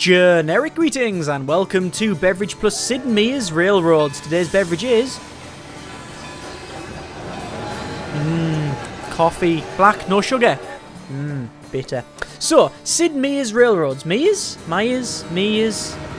Generic greetings and welcome to Beverage plus Sid Meier's Railroads. Today's beverage is coffee, black, no sugar. Bitter. So, Sid Meier's Railroads. Myers?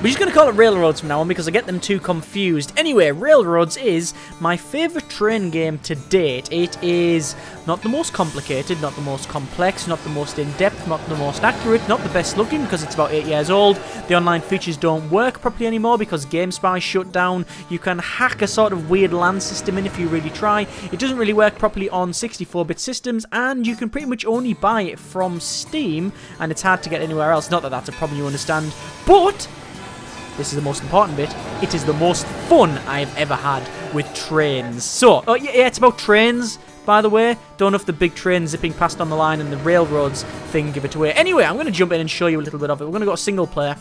We're just going to call it Railroads from now on because I get them too confused. Anyway, Railroads is my favourite train game to date. It is not the most complicated, not the most complex, not the most in-depth, not the most accurate, not the best looking because it's about 8 years old. The online features don't work properly anymore because GameSpy shut down. You can hack a sort of weird LAN system in if you really try. It doesn't really work properly on 64-bit systems, and you can pretty much only buy it from Steam, and it's hard to get anywhere else. Not that that's a problem, you understand, but this is the most important bit. It is the most fun I've ever had with trains. So, yeah, it's about trains, by the way. Don't know if the big train zipping past on the line and the railroads thing give it away. Anyway, I'm going to jump in and show you a little bit of it. We're going to go single player.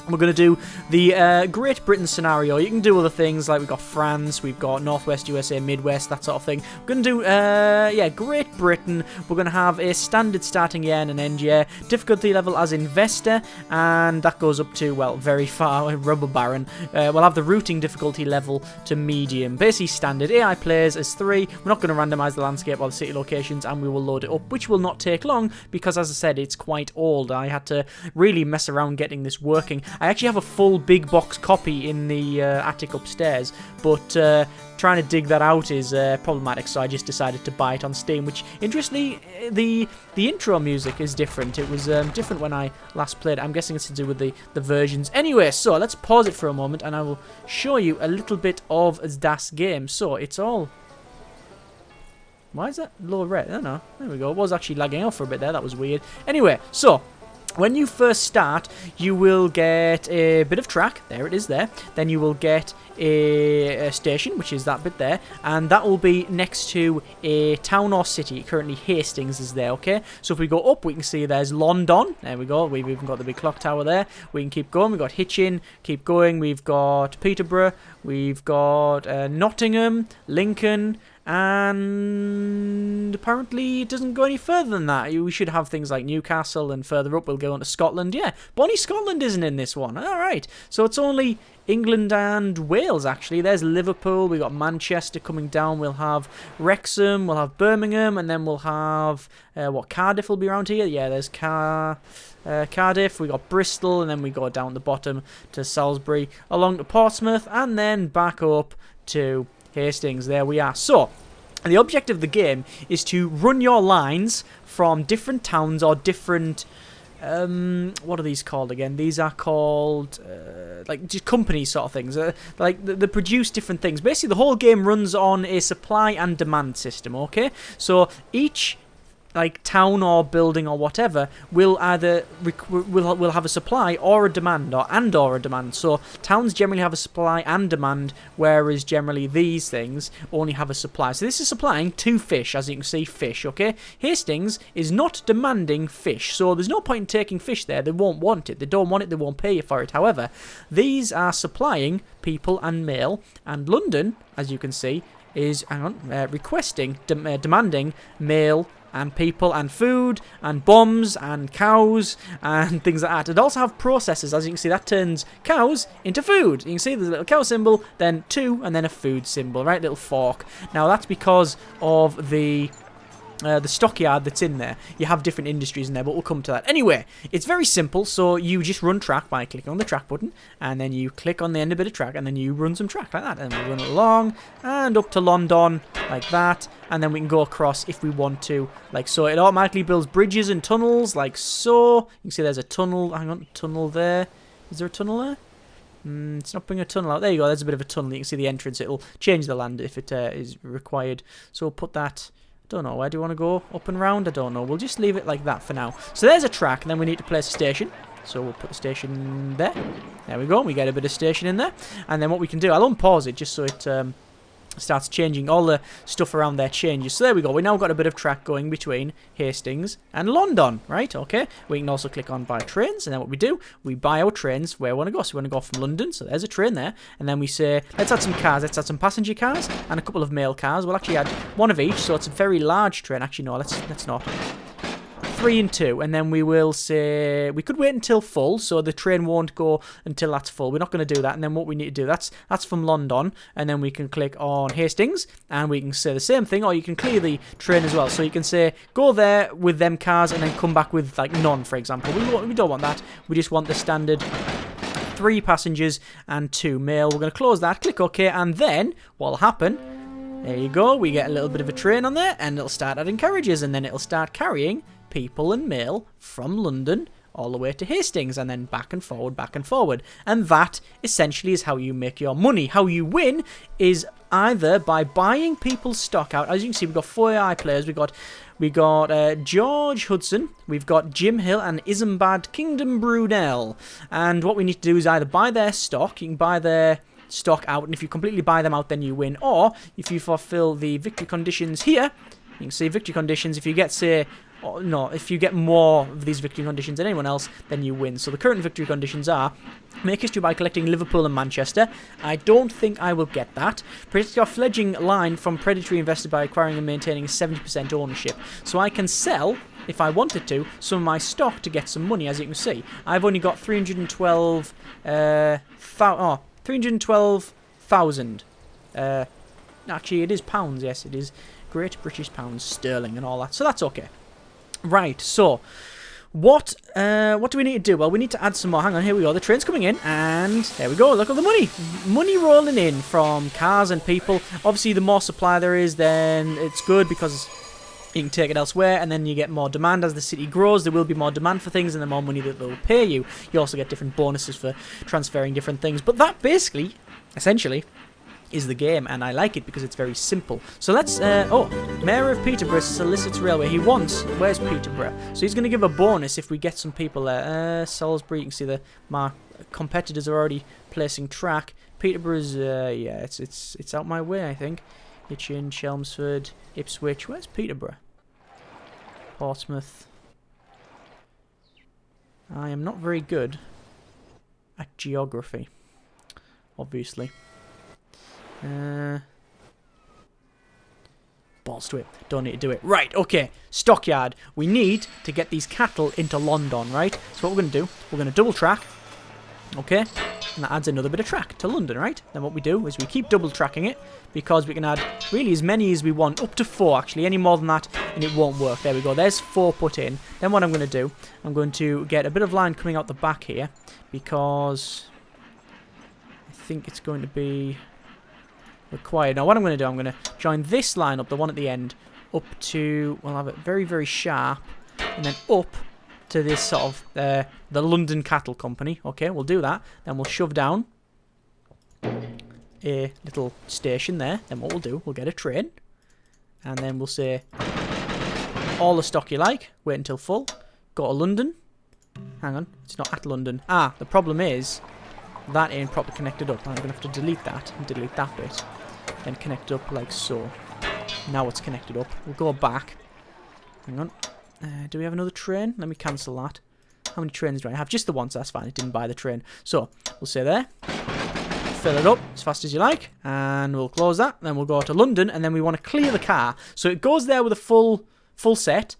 We're going to do the Great Britain scenario. You can do other things, like we've got France, we've got Northwest USA, Midwest, that sort of thing. We're going to do, Great Britain. We're going to have a standard starting year and an end year. Difficulty level as investor, and that goes up to, well, very far, rubber baron. We'll have the routing difficulty level to medium. Basically standard. AI players as 3. We're not going to randomise the landscape or the city locations, and we will load it up, which will not take long, because as I said, it's quite old. I had to really mess around getting this working. I actually have a full big box copy in the attic upstairs, but trying to dig that out is problematic, so I just decided to buy it on Steam, which, interestingly, the intro music is different. It was different when I last played it. I'm guessing it's to do with the versions. Anyway, so let's pause it for a moment, and I will show you a little bit of das game. So, it's all... Why is that low red? I don't know. There we go. It was actually lagging out for a bit there. That was weird. Anyway, so... when you first start, you will get a bit of track. There it is there. Then you will get a station, which is that bit there. And that will be next to a town or city. Currently, Hastings is there, okay? So if we go up, we can see there's London. There we go. We've even got the big clock tower there. We can keep going. We've got Hitchin. Keep going. We've got Peterborough. We've got Nottingham, Lincoln. And apparently it doesn't go any further than that. We should have things like Newcastle, and further up we'll go on to Scotland. Yeah, Bonnie Scotland isn't in this one. Alright, so it's only England and Wales, actually. There's Liverpool, we've got Manchester coming down, we'll have Wrexham, we'll have Birmingham, and then we'll have, Cardiff will be around here. Yeah, there's Cardiff, we got Bristol, and then we go down the bottom to Salisbury, along to Portsmouth, and then back up to Hastings. There we are. So, the objective of the game is to run your lines from different towns or different... what are these called again? These are called, like, just companies sort of things. Like, they produce different things. Basically, the whole game runs on a supply and demand system, okay? So, each... like town or building or whatever will either will have a supply or a demand, or a demand. So towns generally have a supply and demand, whereas generally these things only have a supply. So this is supplying 2 fish, as you can see, fish, okay? Hastings is not demanding fish, so there's no point in taking fish there. They won't want it. They don't want it. They won't pay you for it. However, these are supplying people and mail, and London, as you can see, is requesting, demanding mail and people and food and bombs and cows and things like that. It also have processors. As you can see, that turns cows into food. You can see there's a little cow symbol, then 2, and then a food symbol, right? Little fork. Now that's because of the stockyard that's in there. You have different industries in there, but we'll come to that. Anyway, it's very simple. So you just run track by clicking on the track button, and then you click on the end of a bit of track, and then you run some track like that, and we run it along and up to London like that, and then we can go across if we want to, like so. It automatically builds bridges and tunnels like so. You can see there's a tunnel. Hang on, tunnel there. Is there a tunnel there? It's not putting a tunnel out. There you go. There's a bit of a tunnel. You can see the entrance. It'll change the land if it is required. So we'll put that... don't know, where do you want to go? Up and round? I don't know. We'll just leave it like that for now. So there's a track, and then we need to place a station. So we'll put the station there. There we go. We get a bit of station in there. And then what we can do, I'll unpause it just so it starts changing. All the stuff around there changes. So there we go. We now got a bit of track going between Hastings and London, right? Okay. We can also click on buy trains, and then what we do, we buy our trains where we want to go. So we want to go from London. So there's a train there, and then we say, let's add some cars. Let's add some passenger cars and a couple of mail cars. We'll actually add one of each, so it's a very large train. Actually, no, let's not. 3 and 2, and then we will say we could wait until full, so the train won't go until that's full. We're not going to do that. And then what we need to do, that's from London, and then we can click on Hastings, and we can say the same thing, or you can clear the train as well. So you can say go there with them cars, and then come back with like none, for example. We don't want that. We just want the standard 3 passengers and 2 mail. We're going to close that, click OK, and then what will happen? There you go, we get a little bit of a train on there, and it'll start adding carriages, and then it'll start carrying people and mail from London all the way to Hastings, and then back and forward, back and forward. And that essentially is how you make your money. How you win is either by buying people's stock out. As you can see, we've got 4 AI players. We got George Hudson, we've got Jim Hill, and Isambard Kingdom Brunel. And what we need to do is either buy their stock. You can buy their stock out, and if you completely buy them out, then you win. Or if you fulfill the victory conditions here, you can see victory conditions. If you get, say, no, if you get more of these victory conditions than anyone else, then you win. So the current victory conditions are: make history by collecting Liverpool and Manchester. I don't think I will get that. Protect your fledgling line from predatory investors by acquiring and maintaining 70% ownership. So I can sell, if I wanted to, some of my stock to get some money. As you can see, I've only got 312,000. Actually, it is pounds. Yes, it is Great British pounds sterling and all that. So that's okay. Right. So what do we need to do? Well, we need to add some more. Hang on. Here we go. The train's coming in, and there we go. Look at the money. Money rolling in from cars and people. Obviously, the more supply there is, then it's good because you can take it elsewhere, and then you get more demand. As the city grows, there will be more demand for things, and the more money that they'll pay you. You also get different bonuses for transferring different things. But that basically, essentially, is the game, and I like it because it's very simple. So let's, Mayor of Peterborough solicits railway. He wants, where's Peterborough? So he's going to give a bonus if we get some people there. Salisbury, you can see my competitors are already placing track. Peterborough's, yeah, it's out my way, I think. Hitchin, Chelmsford, Ipswich. Where's Peterborough? Portsmouth. I am not very good at geography, obviously. Balls to it. Don't need to do it. Right, okay. Stockyard. We need to get these cattle into London, right? So what we're going to do, we're going to double track. Okay? And that adds another bit of track to London, right? Then what we do is we keep double tracking it because we can add really as many as we want. Up to 4, actually. Any more than that, and it won't work. There we go. There's 4 put in. Then what I'm going to do, I'm going to get a bit of line coming out the back here because I think it's going to be required. Now what I'm going to do, I'm going to join this line up, the one at the end, up to, we'll have it very, very sharp, and then up to this sort of, the London Cattle Company. Okay, we'll do that. Then we'll shove down a little station there. Then what we'll do, we'll get a train, and then we'll say, all the stock you like, wait until full, go to London. Hang on, it's not at London. Ah, the problem is, that ain't properly connected up. I'm going to have to delete that and delete that bit. Then connect it up like so. Now it's connected up. We'll go back. Hang on. Do we have another train? Let me cancel that. How many trains do I have? Just the one, so that's fine. It didn't buy the train. So, we'll say there. Fill it up as fast as you like. And we'll close that. Then we'll go to London. And then we want to clear the car. So it goes there with a full set.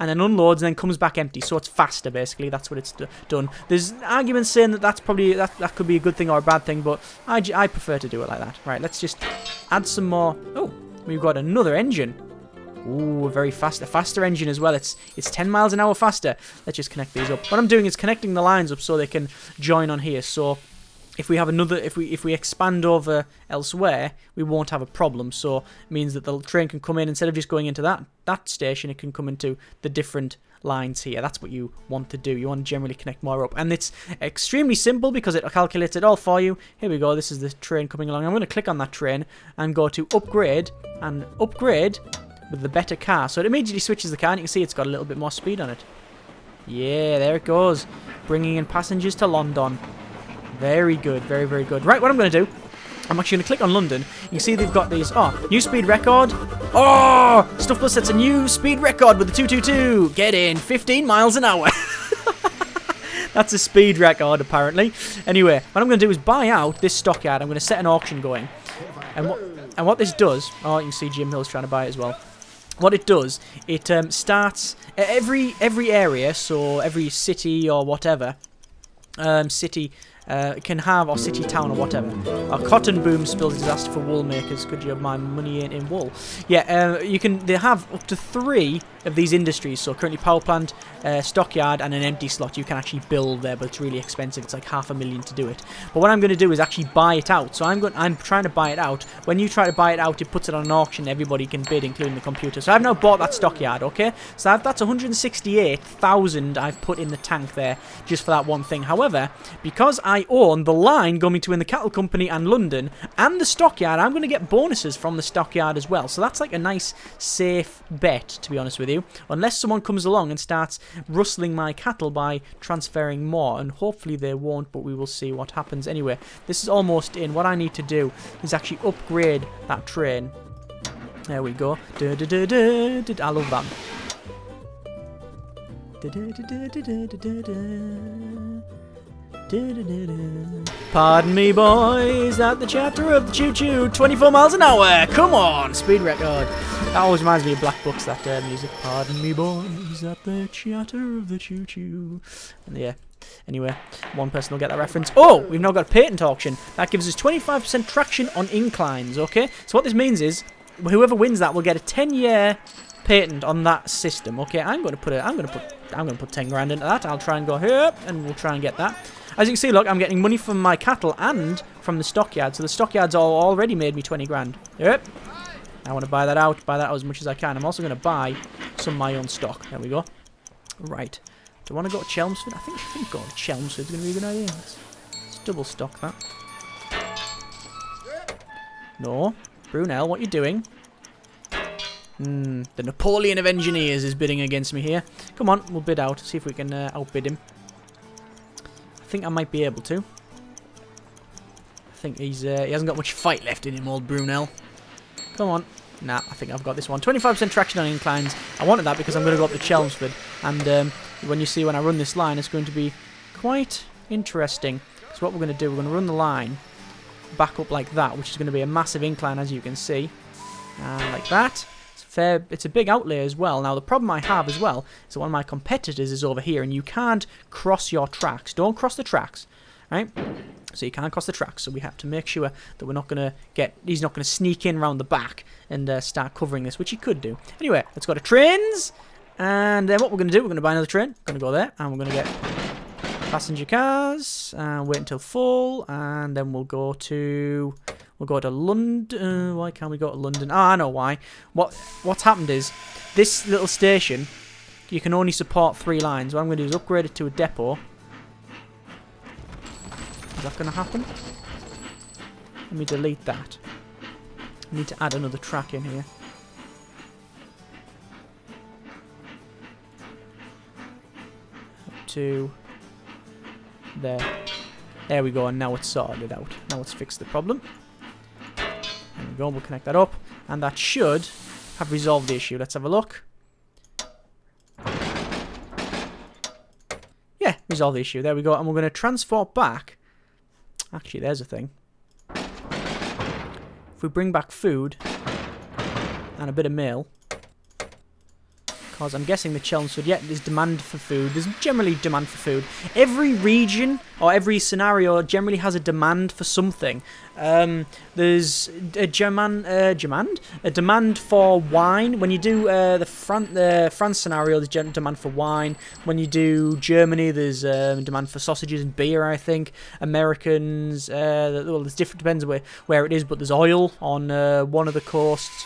And then unloads and then comes back empty. So it's faster, basically. That's what it's done. There's arguments saying that that's probably, that could be a good thing or a bad thing. But I prefer to do it like that. Right, let's just add some more. Oh, we've got another engine. Ooh, a faster engine as well. It's 10 miles an hour faster. Let's just connect these up. What I'm doing is connecting the lines up so they can join on here. So if we have another, if we expand over elsewhere, we won't have a problem. So it means that the train can come in instead of just going into that station. It can come into the different lines here. That's what you want to do. You want to generally connect more up, and it's extremely simple because it calculates it all for you. Here we go. This is the train coming along. I'm going to click on that train and go to upgrade and upgrade with the better car. So it immediately switches the car, and you can see it's got a little bit more speed on it. Yeah, there it goes. Bringing in passengers to London. Very good, very, very good. Right, what I'm going to do, I'm actually going to click on London. You can see they've got these. Oh, new speed record. Oh, Stuff Plus sets a new speed record with the 222. Get in 15 miles an hour. That's a speed record, apparently. Anyway, what I'm going to do is buy out this stockyard. I'm going to set an auction going. And what this does, oh, you can see Jim Hill's trying to buy it as well. what it does, it starts every area, so every city or whatever, city can have, or city, town, or whatever. Our cotton boom spills disaster for wool makers. Could you have my money in wool? Yeah, they have up to 3 of these industries. So currently power plant, stockyard, and an empty slot. You can actually build there, but it's really expensive. It's like $500,000 to do it. But what I'm going to do is actually buy it out. So I'm trying to buy it out. When you try to buy it out, it puts it on an auction. Everybody can bid, including the computer. So I've now bought that stockyard. Okay, so that's 168,000 I've put in the tank there just for that one thing. However, because I own the line going between the cattle company and London and the stockyard, I'm going to get bonuses from the stockyard as well. So that's like a nice safe bet, to be honest with you, unless someone comes along and starts rustling my cattle by transferring more, and hopefully they won't, but we will see what happens. Anyway, this is almost in. What I need to do is actually upgrade that train. There we go. I love that. Pardon me, boys, at the chatter of the choo-choo, 24 miles an hour, come on, speed record. That always reminds me of Black Books, that music. Pardon me, boys, at the chatter of the choo-choo. And yeah, anyway, one person will get that reference. Oh, we've now got a patent auction. That gives us 25% traction on inclines, okay? So what this means is, whoever wins that will get a 10-year patent on that system, okay? I'm going to put 10 grand into that. I'll try and go here, and we'll try and get that. As you can see, look, I'm getting money from my cattle and from the stockyard. So the stockyard's already made me 20 grand. Yep. I want to buy that out as much as I can. I'm also going to buy some of my own stock. There we go. Right. Do I want to go to Chelmsford? I think going to Chelmsford is going to be a good idea. Let's double stock that. No. Brunel, what are you doing? The Napoleon of Engineers is bidding against me here. Come on, we'll bid out. See if we can outbid him. I think I might be able to. I think he hasn't got much fight left in him, old Brunel. Come on. Nah, I think I've got this one. 25% traction on inclines. I wanted that because I'm going to go up to Chelmsford. And when I run this line, it's going to be quite interesting. So what we're going to do, we're going to run the line back up like that, which is going to be a massive incline, as you can see. And like that. It's a big outlay as well. Now, the problem I have as well is that one of my competitors is over here, and you can't cross your tracks. Don't cross the tracks, right? So you can't cross the tracks, so we have to make sure that we're not going to he's not going to sneak in around the back and start covering this, which he could do. Anyway, let's go to trains, and then what we're going to do, we're going to buy another train. We're going to go there, and we're going to get passenger cars, and wait until full, and then we'll go to London. Why can't we go to London? Oh, I know why. What's happened is, this little station, you can only support 3 lines. What I'm going to do is upgrade it to a depot. Is that going to happen? Let me delete that. I need to add another track in here. Up to there. There we go, and now it's sorted it out. Now let's fix the problem. There we go, we'll connect that up, and that should have resolved the issue. Let's have a look. Yeah, resolve the issue. There we go, and we're going to transport back. Actually, there's a thing. If we bring back food and a bit of mail, because I'm guessing the Chelmsford, yeah, there's demand for food. There's generally demand for food. Every region or every scenario generally has a demand for something. There's a demand for wine. When you do the France scenario, there's demand for wine. When you do Germany, there's demand for sausages and beer, I think. Americans, well, it's different, depends where it is, but there's oil on one of the coasts.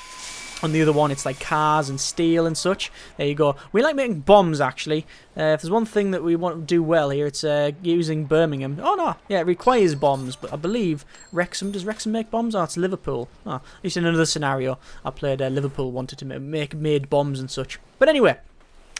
On the other one, it's like cars and steel and such. There you go. We like making bombs, actually. If there's one thing that we want to do well here, it's using Birmingham. Oh, no. Yeah, it requires bombs. But I believe Wrexham... Does Wrexham make bombs? Oh, it's Liverpool. Oh, at least in another scenario, I played Liverpool wanted to made bombs and such. But anyway...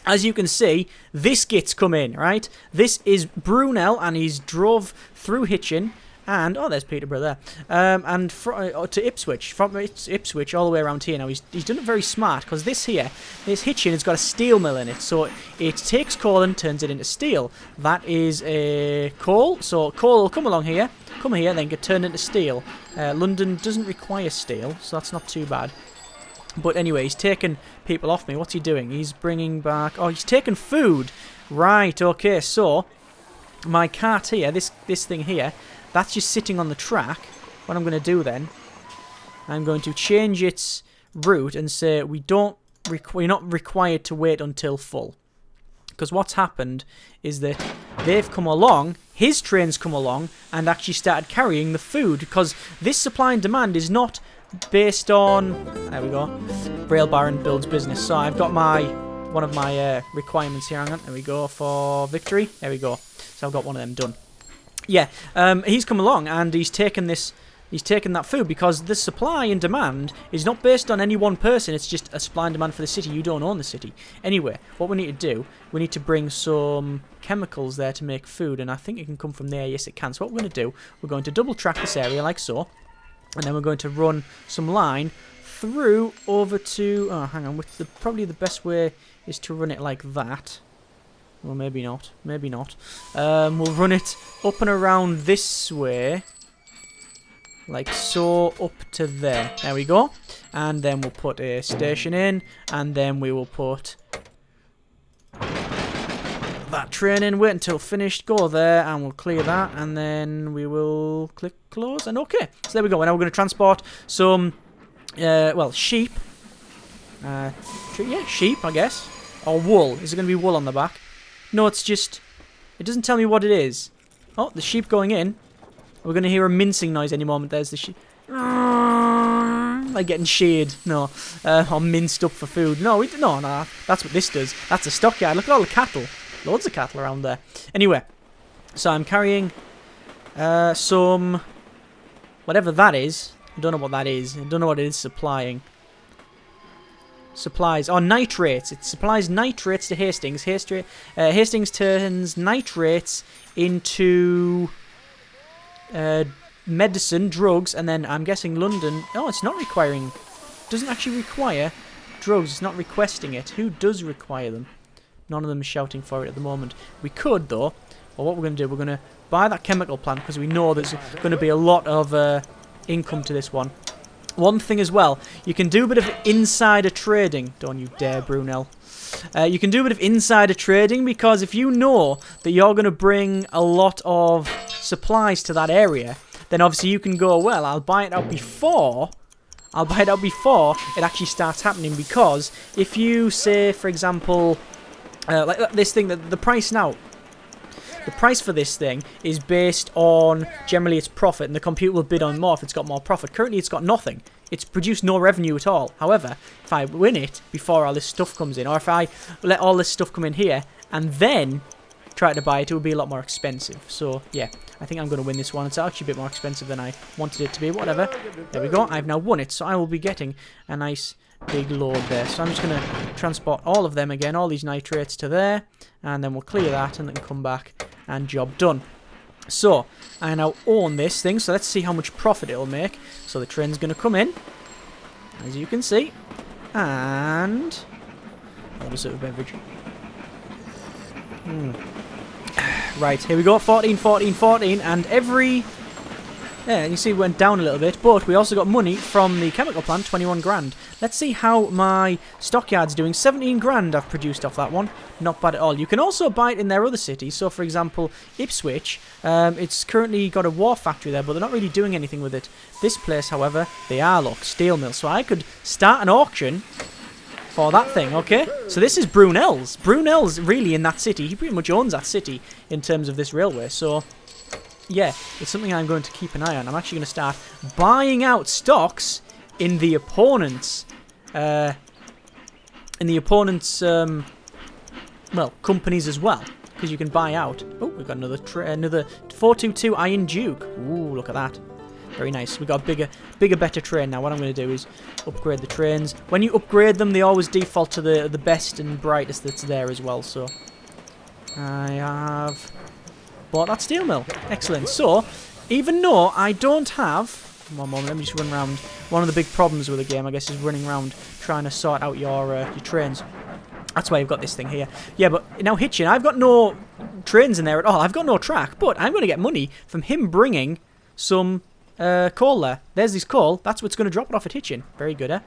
As you can see, this gets come in, right? This is Brunel, and he's drove through Hitchin. And, oh, there's Peterborough there. And to Ipswich. From Ipswich all the way around here. Now, he's done it very smart, because this Hitchin has got a steel mill in it. So, it takes coal and turns it into steel. That is a coal. So, coal will come along here. Come here, then get turned into steel. London doesn't require steel, so that's not too bad. But anyway, he's taking people off me. What's he doing? He's bringing back... Oh, he's taking food. Right, okay. So, my cart here, this thing here, that's just sitting on the track. What I'm going to do then, I'm going to change its route and say we're not required to wait until full. Because what's happened is that they've come along, his train's come along, and actually started carrying the food. Because this supply and demand is not based on... There we go. Rail Baron builds business. So I've got one of my requirements here. Hang on. There we go for victory. There we go. So I've got one of them done. Yeah, he's come along and he's taken this... He's taken that food because the supply and demand is not based on any one person. It's just a supply and demand for the city. You don't own the city. Anyway, what we need to do, we need to bring some chemicals there to make food. And I think it can come from there. Yes, it can. So what we're going to do, we're going to double track this area like so. And then we're going to run some line through over to... Oh, hang on. Probably the best way is to run it like that. Well, maybe not. Maybe not. We'll run it up and around this way. Like so, up to there. There we go. And then we'll put a station in. And then we will put that train in. Wait until finished. Go there. And we'll clear that. And then we will click close. And okay. So there we go. And now we're going to transport some, well, sheep. Yeah, sheep, I guess. Or wool. Is it going to be wool on the back? No, it's just... It doesn't tell me what it is. Oh, the sheep going in. We're going to hear a mincing noise any moment. There's the sheep. Like getting sheared. No. Or minced up for food. No, no, that's what this does. That's a stockyard. Look at all the cattle. Loads of cattle around there. Anyway. So I'm carrying some... Whatever that is. I don't know what that is. I don't know what it is supplying. Supplies. Oh, nitrates. It supplies nitrates to Hastings. Hastings turns nitrates into... medicine, drugs, and then I'm guessing London... Oh, it's not requiring... Doesn't actually require drugs. It's not requesting it. Who does require them? None of them is shouting for it at the moment. We could, though. Well, what we're going to do, we're going to buy that chemical plant because we know there's going to be a lot of income to this one. One thing as well, you can do a bit of insider trading. Don't you dare, Brunel. You can do a bit of insider trading because if you know that you're going to bring a lot of supplies to that area, then obviously you can go, well, I'll buy it out before it actually starts happening. Because if you say, for example, like this thing, the price now, the price for this thing is based on generally its profit, and the computer will bid on more if it's got more profit. Currently, it's got nothing. It's produced no revenue at all. However, if I win it before all this stuff comes in, or if I let all this stuff come in here and then try to buy it, it will be a lot more expensive. So, yeah, I think I'm going to win this one. It's actually a bit more expensive than I wanted it to be. Whatever. There we go. I've now won it, so I will be getting a nice big load there. So I'm just going to transport all of them again, all these nitrates to there, and then we'll clear that and then come back and job done. So, I now own this thing, so let's see how much profit it'll make. So the train's going to come in, as you can see, and... I'll just have a beverage. Right, here we go, 14, 14, 14, and every... Yeah, you see it went down a little bit, but we also got money from the chemical plant, 21 grand. Let's see how my stockyard's doing. 17 grand I've produced off that one. Not bad at all. You can also buy it in their other cities. So, for example, Ipswich, it's currently got a war factory there, but they're not really doing anything with it. This place, however, they are, look, steel mill. So I could start an auction for that thing, okay? So this is Brunel's. Brunel's really in that city. He pretty much owns that city in terms of this railway, so... Yeah, it's something I'm going to keep an eye on. I'm actually going to start buying out stocks in the opponent's, well, companies as well, because you can buy out. Oh, we've got another 422 Iron Duke. Ooh, look at that. Very nice. We've got a bigger, better train now. What I'm going to do is upgrade the trains. When you upgrade them, they always default to the best and brightest that's there as well. So I have bought that steel mill. Excellent. So, even though I don't have... One moment, let me just run around. One of the big problems with the game, I guess, is running around trying to sort out your trains. That's why I've got this thing here. Yeah, but now Hitchin, I've got no trains in there at all. I've got no track, but I'm going to get money from him bringing some coal there. There's this coal. That's what's going to drop it off at Hitchin. Very good, eh?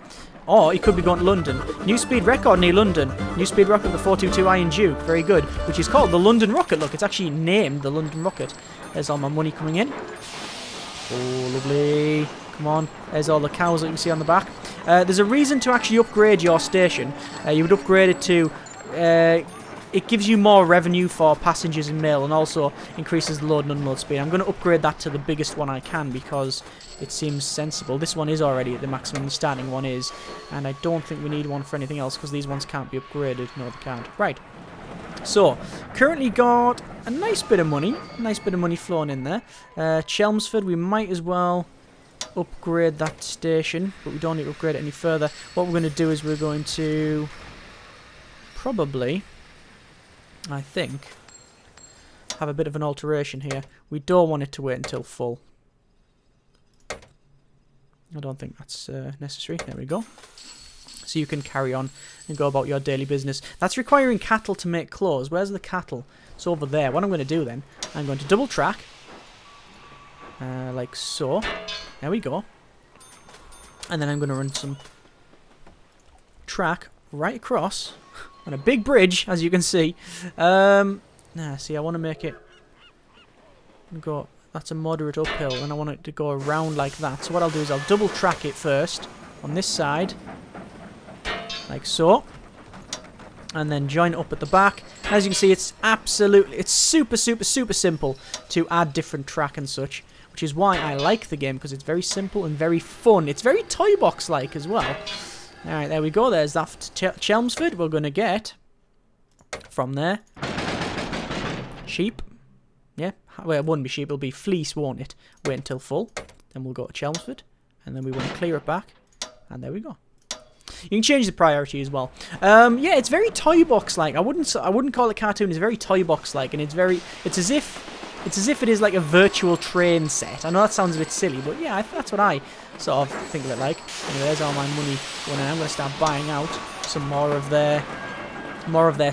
Or he could be going to London. New speed record near London. New speed rocket, the 422 Iron Duke. Very good. Which is called the London Rocket. Look, it's actually named the London Rocket. There's all my money coming in. Oh, lovely. Come on. There's all the cows that you can see on the back. There's a reason to actually upgrade your station. You would upgrade it to... it gives you more revenue for passengers and mail, and also increases the load and unload speed. I'm going to upgrade that to the biggest one I can because it seems sensible. This one is already at the maximum, the starting one is, and I don't think we need one for anything else because these ones can't be upgraded. No, they can't. Right. So, currently got a nice bit of money. Flowing in there. Chelmsford, we might as well upgrade that station, but we don't need to upgrade it any further. What we're going to do is we're going to probably, I think, have a bit of an alteration here. We don't want it to wait until full. I don't think that's necessary. There we go. So you can carry on and go about your daily business. That's requiring cattle to make clothes. Where's the cattle? It's over there. What I'm going to do then, I'm going to double track. Like so. There we go. And then I'm going to run some track right across on a big bridge, as you can see. See, I want to make it go... That's a moderate uphill, and I want it to go around like that. So what I'll do is I'll double track it first on this side. Like so. And then join it up at the back. As you can see, it's super simple to add different track and such. Which is why I like the game, because it's very simple and very fun. It's very toy box-like as well. Alright, there we go. There's that Chelmsford. We're going to get from there sheep. Yeah, well, it won't be sheep. It'll be fleece, won't it? Wait until full. Then we'll go to Chelmsford. And then we want to clear it back. And there we go. You can change the priority as well. Yeah, it's very toy box-like. I wouldn't call it cartoon. It's very toy box-like, and it's as if it is like a virtual train set. I know that sounds a bit silly, but yeah, that's what I sort of think of it like. Anyway, there's all my money going in. I'm going to start buying out some more of their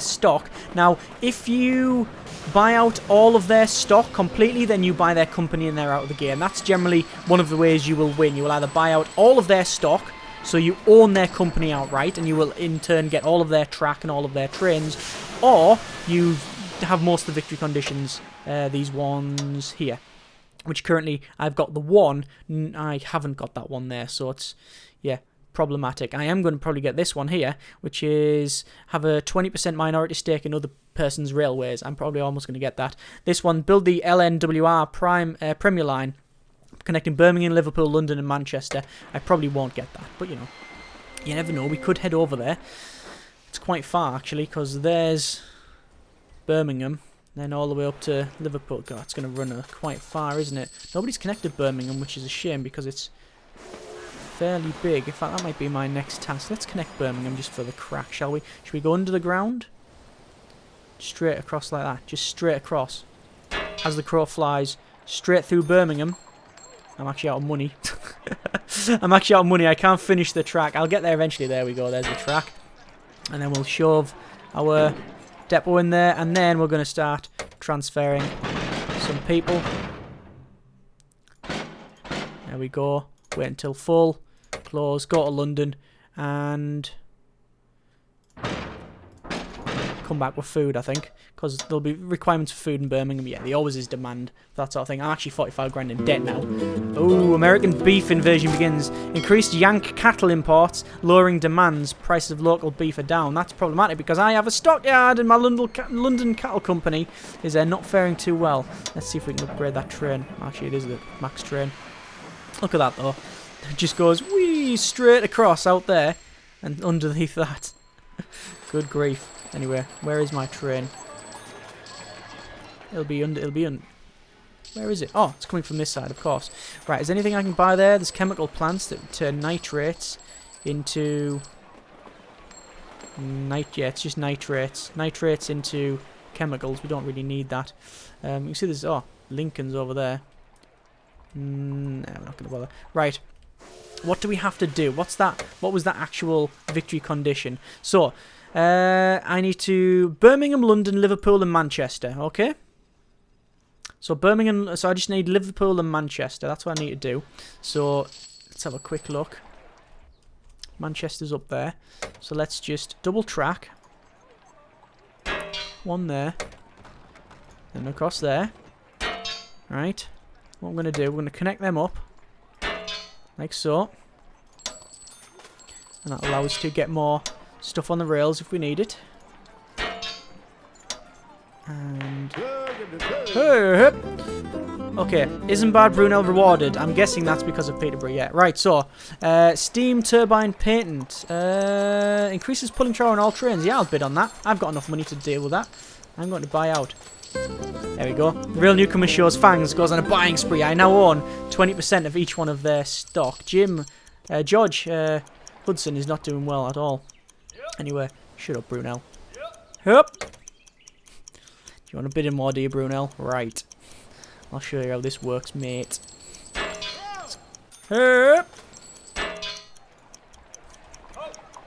stock. Now, if you buy out all of their stock completely, then you buy their company and they're out of the game. That's generally one of the ways you will win. You will either buy out all of their stock, so you own their company outright, and you will in turn get all of their track and all of their trains, or you have most of the victory conditions, these ones here, which currently I've got the one, I haven't got that one there, so it's, yeah, problematic. I am going to probably get this one here, which is have a 20% minority stake in other person's railways. I'm probably almost going to get that. This one, build the LNWR Premier Line, connecting Birmingham, Liverpool, London and Manchester. I probably won't get that, but you know, you never know. We could head over there. It's quite far actually, because there's Birmingham, then all the way up to Liverpool. God, it's going to run quite far, isn't it? Nobody's connected Birmingham, which is a shame because it's fairly big. In fact, that might be my next task. Let's connect Birmingham just for the crack, shall we? Should we go under the ground? Straight across like that. Just straight across. As the crow flies. Straight through Birmingham. I'm actually out of money. I'm actually out of money. I can't finish the track. I'll get there eventually. There we go. There's the track. And then we'll shove our depot in there. And then we're going to start transferring some people. There we go. Wait until full. Close. Go to London. And come back with food, I think, because there'll be requirements for food in Birmingham. Yeah, there always is demand for that sort of thing. I'm actually 45 grand in debt now. Oh, American beef invasion begins. Increased Yank cattle imports, lowering demands. Prices of local beef are down. That's problematic because I have a stockyard and my London cattle company is not faring too well. Let's see if we can upgrade that train. Actually, it is the max train. Look at that though. It just goes wee straight across out there and underneath that. Good grief. Anyway, where is my train? It'll be under. Where is it? Oh, it's coming from this side, of course. Right, is there anything I can buy there? There's chemical plants that turn nitrates into yeah, it's just nitrates. Nitrates into chemicals. We don't really need that. You can see there's Lincoln's over there. No, we're not going to bother. Right. What do we have to do? What's that? What was that actual victory condition? So, I need to Birmingham, London, Liverpool and Manchester, okay? So Birmingham, so I just need Liverpool and Manchester. That's what I need to do. So let's have a quick look. Manchester's up there. So let's just double track. One there. Then across there. Right. What I'm going to do, we're going to connect them up. Like so. And that'll allow us to get more stuff on the rails if we need it. And... Okay, isn't bad Brunel rewarded? I'm guessing that's because of Peterborough, yeah. Right, so, steam turbine patent. Increases pulling power on all trains. Yeah, I'll bid on that. I've got enough money to deal with that. I'm going to buy out. There we go. Real newcomer shows fangs, goes on a buying spree. I now own 20% of each one of their stock. George Hudson is not doing well at all. Anyway, shut up, Brunel. Yep. Do you want to bid in more, do you, Brunel? Right. I'll show you how this works, mate. Yep.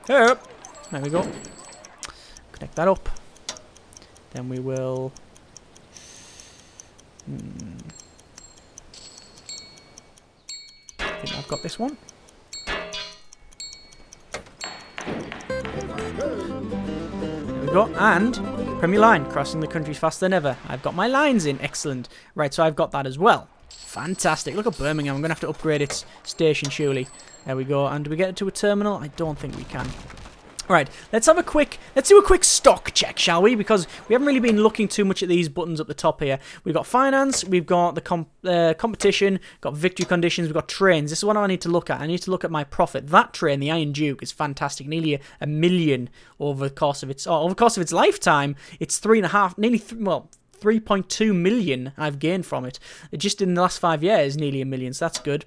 Yep. There we go. Connect that up. Then we will... I think I've got this one. There we go. And Premier Line, crossing the country faster than ever. I've got my lines in. Excellent. Right, so I've got that as well. Fantastic. Look at Birmingham. I'm going to have to upgrade its station, surely. There we go. And do we get it to a terminal? I don't think we can. Right, let's do a quick stock check, shall we? Because we haven't really been looking too much at these buttons up the top here. We've got finance, we've got the competition, got victory conditions, we've got trains. This is what I need to look at. I need to look at my profit. That train, the Iron Duke, is fantastic. Nearly a million over the course of its lifetime. It's 3.2 million I've gained from it. Just in the last 5 years, nearly a million. So that's good.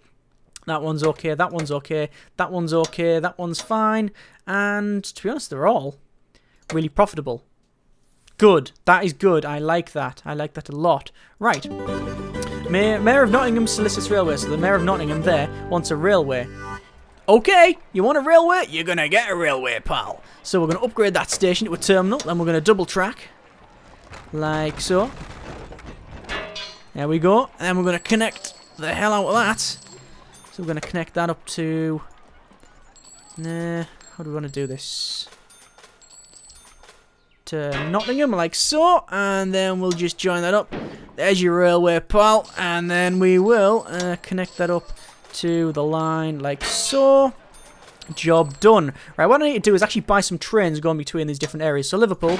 That one's okay, that one's okay, that one's okay, that one's fine. And to be honest, they're all really profitable. Good. That is good. I like that. I like that a lot. Right. Mayor of Nottingham solicits railway. So the Mayor of Nottingham there wants a railway. Okay, you want a railway? You're going to get a railway, pal. So we're going to upgrade that station to a terminal. Then we're going to double track. Like so. There we go. And then we're going to connect the hell out of that. So we're going to connect that up to... how do we want to do this? To Nottingham, like so. And then we'll just join that up. There's your railway, pal. And then we will connect that up to the line, like so. Job done. Right, what I need to do is actually buy some trains going between these different areas. So Liverpool.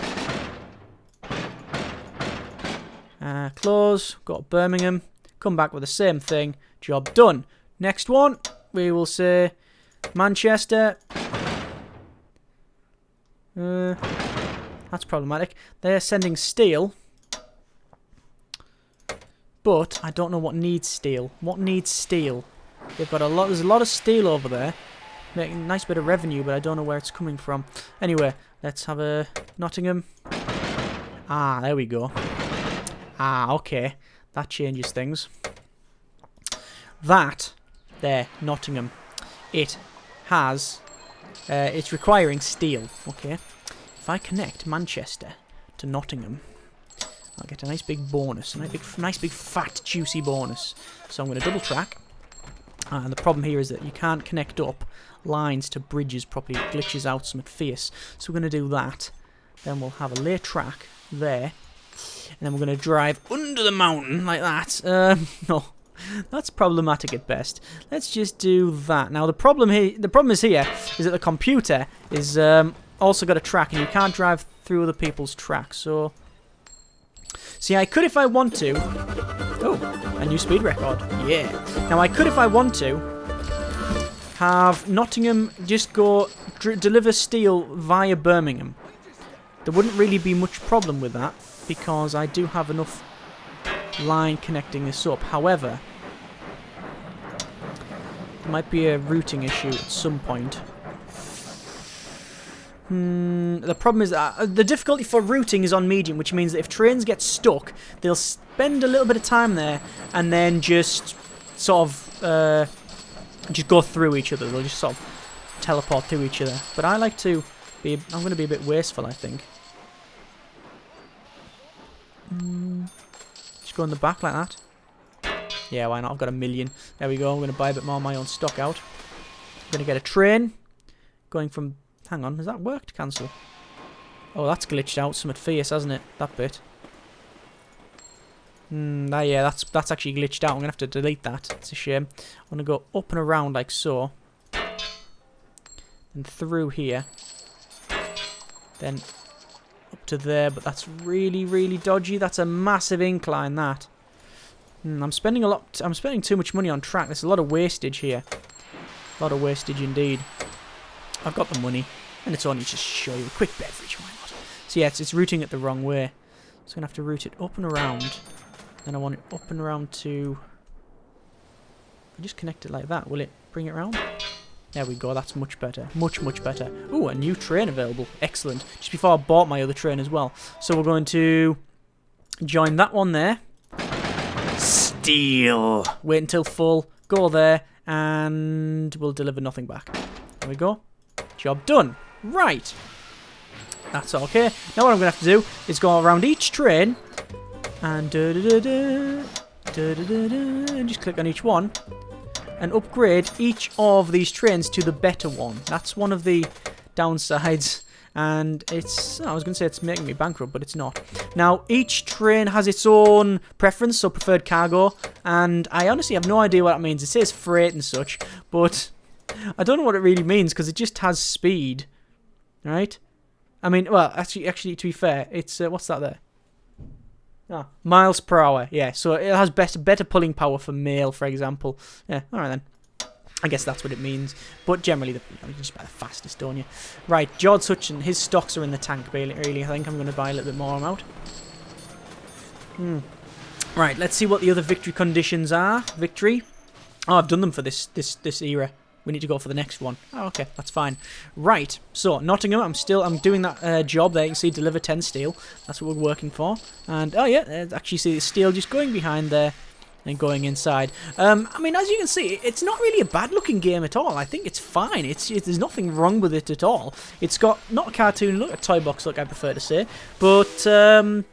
Close. Go to Birmingham. Come back with the same thing. Job done. Next one, we will say Manchester. That's problematic. They're sending steel. But I don't know what needs steel. What needs steel? They've got there's a lot of steel over there. Making a nice bit of revenue, but I don't know where it's coming from. Anyway, let's have a Nottingham. Ah, there we go. Ah, okay. That changes things. That... There, Nottingham. It has... it's requiring steel. Okay. If I connect Manchester to Nottingham, I'll get a nice big bonus. A nice big fat, juicy bonus. So I'm going to double track. And the problem here is that you can't connect up lines to bridges properly. It glitches out something fierce. So we're going to do that. Then we'll have a lay track there. And then we're going to drive under the mountain like that. No. That's problematic at best. Let's just do that. Now the problem is that the computer is also got a track, and you can't drive through other people's tracks. So, see, I could if I want to. Oh, a new speed record. Yeah. Now I could if I want to have Nottingham just go deliver steel via Birmingham. There wouldn't really be much problem with that because I do have enough line connecting this up. However, there might be a routing issue at some point. The problem is that the difficulty for routing is on medium, which means that if trains get stuck, they'll spend a little bit of time there and then just sort of just go through each other. They'll just sort of teleport through each other. But I like to be... I'm going to be a bit wasteful, I think. Just go in the back like that. Yeah, why not? I've got a million. There we go. I'm going to buy a bit more of my own stock out. I'm going to get a train. Going from... Hang on, has that worked? Cancel. Oh, that's glitched out. Somewhat fierce, hasn't it? That bit. Yeah, that's actually glitched out. I'm going to have to delete that. It's a shame. I'm going to go up and around like so. And through here. Then up to there. But that's really, really dodgy. That's a massive incline, that. I'm spending a lot... I'm spending too much money on track. There's a lot of wastage here. A lot of wastage indeed. I've got the money. And it's only just show you a quick beverage. Why not? So yeah, it's routing it the wrong way. So I'm going to have to route it up and around. Then I want it up and around to... If I just connect it like that, will it bring it around? There we go, that's much better. Much, much better. Ooh, a new train available. Excellent. Just before I bought my other train as well. So we're going to join that one there. Steal. Wait until full. Go there. And we'll deliver nothing back. There we go. Job done. Right. That's okay. Now what I'm going to have to do is go around each train and and just click on each one and upgrade each of these trains to the better one. That's one of the downsides, and it's... I was going to say it's making me bankrupt, but it's not. Now, each train has its own preference, so preferred cargo, and I honestly have no idea what that means. It says freight and such, but I don't know what it really means because it just has speed, right? I mean, well, actually, to be fair, it's... what's that there? Oh, miles per hour, yeah. So it has better pulling power for mail, for example. Yeah, alright then. I guess that's what it means. But generally, you just buy the fastest, don't you? Right, George Hutchin, his stocks are in the tank, really. I think I'm going to buy a little bit more out. Right, let's see what the other victory conditions are. Victory. Oh, I've done them for this era. We need to go for the next one. Oh, okay, that's fine. Right, so Nottingham, I'm doing that job there. You can see deliver 10 steel. That's what we're working for. And oh yeah, actually see the steel just going behind there and going inside. I mean, as you can see, it's not really a bad looking game at all. I think it's fine. There's nothing wrong with it at all. It's got not a cartoon look, a toy box look, I prefer to say. But the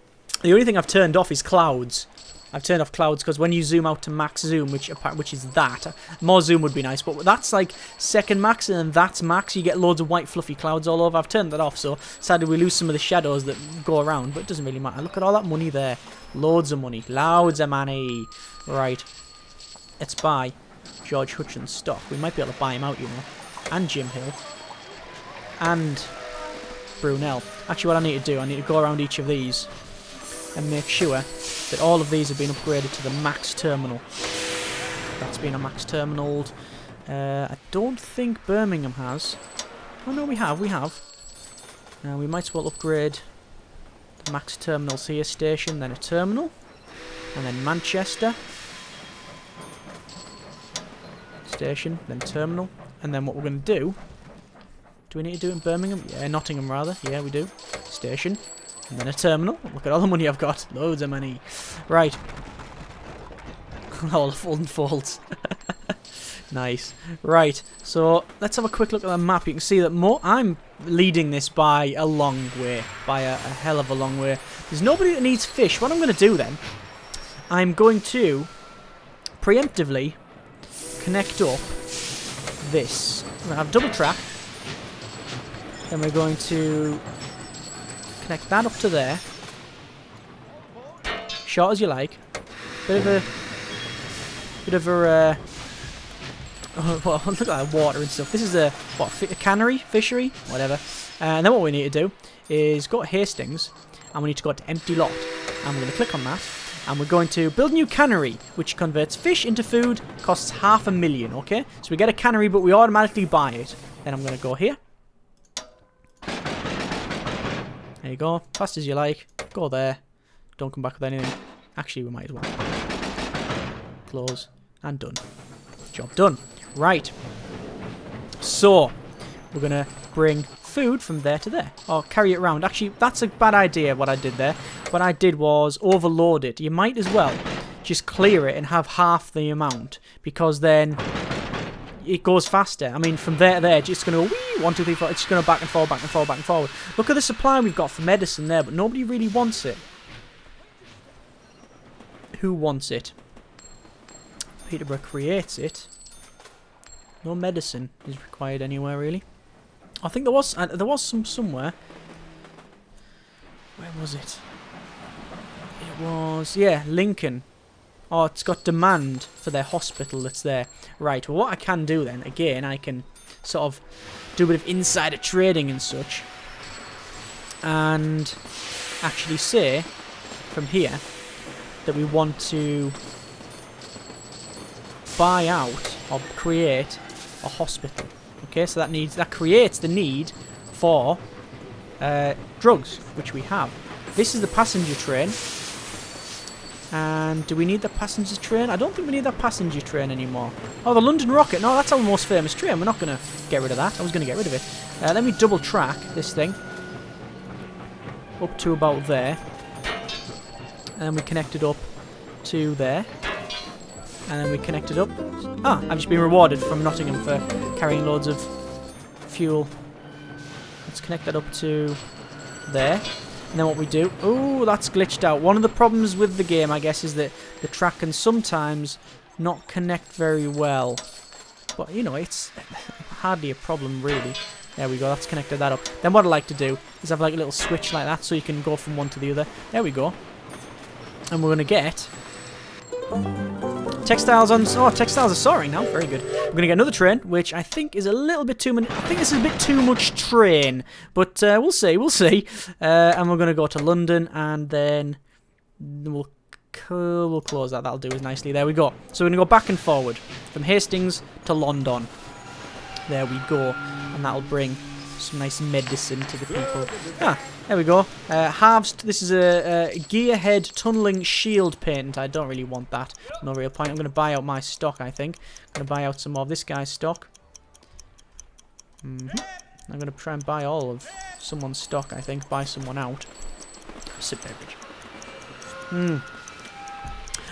only thing I've turned off is clouds. I've turned off clouds because when you zoom out to max zoom, which is that, more zoom would be nice, but that's like second max and then that's max, you get loads of white fluffy clouds all over. I've turned that off, so sadly we lose some of the shadows that go around, but it doesn't really matter. Look at all that money there. Loads of money. Loads of money. Right. Let's buy George Hutchin's stock. We might be able to buy him out, you know. And Jim Hill. And Brunel. Actually, what I need to do, I need to go around each of these and make sure that all of these have been upgraded to the max terminal. That's been a max terminal. I don't think Birmingham has. Oh no, we have. We might as well upgrade the max terminals here. Station, then a terminal. And then Manchester. Station, then terminal. And then what we're going to do... Do we need to do it in Birmingham? Yeah, Nottingham rather. Yeah, we do. Station. And then a terminal. Look at all the money I've got. Loads of money. Right. All unfolds. Nice. Right. So let's have a quick look at the map. You can see that I'm leading this by a long way. By a hell of a long way. There's nobody that needs fish. What I'm going to do then, I'm going to preemptively connect up this. We're going to have double track. Then we're going to connect that up to there. Short as you like. Bit of a well, look at that water and stuff. This is a cannery, fishery, whatever. And then what we need to do is go to Hastings, and we need to go to empty lot, and we're going to click on that, and we're going to build a new cannery, which converts fish into food, costs $500,000. Okay, so we get a cannery, but we automatically buy it. Then I'm going to go here. There you go, fast as you like. Go there. Don't come back with anything. Actually, we might as well. Close. And done. Job done. Right. So, we're going to bring food from there to there. Or carry it around. Actually, that's a bad idea, what I did there. What I did was overload it. You might as well just clear it and have half the amount. Because then it goes faster. I mean, from there to there, it's just going to wee, 1, 2, 3, 4. It's just going to back and forward, back and forward, back and forward. Look at the supply we've got for medicine there, but nobody really wants it. Who wants it? Peterborough creates it. No medicine is required anywhere, really. I think there was some somewhere. Where was it? It was, yeah, Lincoln. Oh, it's got demand for their hospital that's there. Right, well, what I can do then, again, I can sort of do a bit of insider trading and such. And actually say, from here, that we want to buy out or create a hospital. Okay, so that creates the need for drugs, which we have. This is the passenger train. And do we need the passenger train? I don't think we need that passenger train anymore. Oh, the London Rocket. No, that's our most famous train. We're not going to get rid of that. I was going to get rid of it. Let me double track this thing. Up to about there. And then we connect it up to there. And then we connect it up. Ah, I've just been rewarded from Nottingham for carrying loads of fuel. Let's connect that up to there. And then what we do... Oh, that's glitched out. One of the problems with the game, I guess, is that the track can sometimes not connect very well. But, you know, it's hardly a problem, really. There we go. That's connected that up. Then what I like to do is have like a little switch like that so you can go from one to the other. There we go. And we're going to get... Textiles on... Oh, textiles are soaring now. Very good. We're going to get another train, which I think is a little bit too many... I think this is a bit too much train. But we'll see. We'll see. And we're going to go to London, and then we'll close that. That'll do us nicely. There we go. So we're going to go back and forward from Hastings to London. There we go. And that'll bring some nice medicine to the people. Ah, there we go. Halves. This is a gearhead tunneling shield patent. I don't really want that. No real point. I'm going to buy out my stock, I think. I'm going to buy out some more of this guy's stock. I'm going to try and buy all of someone's stock, I think. Buy someone out. Sid Beverage.